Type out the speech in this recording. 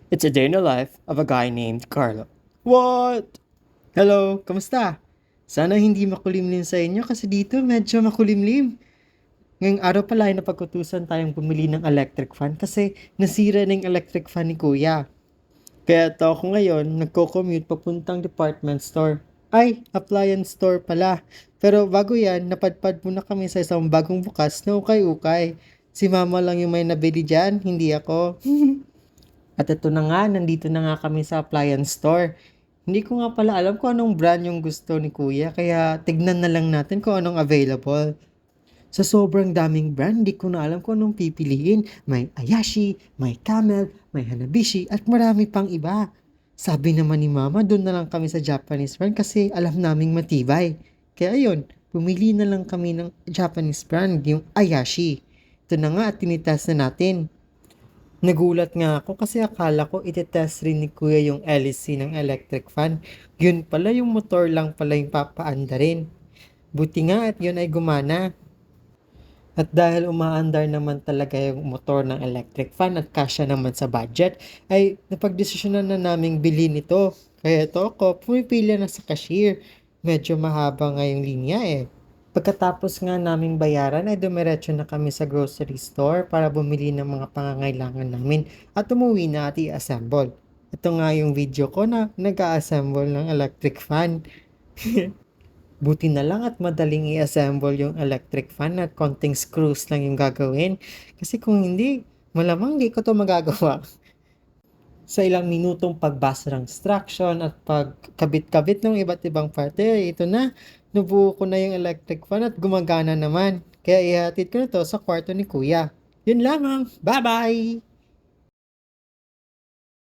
It's a day in the life of a guy named Carlo. What? Hello, kamusta? Sana hindi makulimlim sa inyo kasi dito medyo makulimlim. Ngayong araw pala ay napagkutusan tayong bumili ng electric fan kasi nasira na yung electric fan ni Kuya. Kaya ito ako ngayon, nagko-commute papuntang department store. Ay, appliance store pala. Pero bago yan, napadpad muna kami sa isang bagong bukas na ukay-ukay. Si mama lang yung may nabili dyan, hindi ako. At ito na nga, nandito na nga kami sa appliance store. Hindi ko nga pala alam kung anong brand yung gusto ni Kuya, kaya tignan na lang natin kung anong available. Sa sobrang daming brand, hindi ko na alam kung anong pipiliin. May Ayashi, may Camel, may Hanabishi, at marami pang iba. Sabi naman ni Mama, doon na lang kami sa Japanese brand kasi alam naming matibay. Kaya ayun, pumili na lang kami ng Japanese brand, yung Ayashi. Ito na nga at tinitest na natin. Nagulat nga ako kasi akala ko itetest rin ni Kuya yung LEC ng electric fan. Yun pala yung motor lang pala yung papaanda rin. Buti nga at yun ay gumana. At dahil umaandar naman talaga yung motor ng electric fan at kasya naman sa budget, ay napagdesisyonan na naming bilhin ito. Kaya ito ako, pumipila na sa cashier. Medyo mahaba nga yung linya eh. Pagkatapos nga naming bayaran ay dumiretso na kami sa grocery store para bumili ng mga pangangailangan namin at umuwi na at i-assemble. Ito nga yung video ko na nag-a-assemble ng electric fan. Buti na lang at madaling i-assemble yung electric fan at konting screws lang yung gagawin. Kasi kung hindi, malamang di ko to magagawa. Sa ilang minutong pagbasa ng instruction at pagkabit-kabit ng iba't ibang parte, ito na, nabuo ko na yung electric fan at gumagana naman. Kaya ihatid ko na to sa kwarto ni Kuya. Yun lamang. Bye-bye!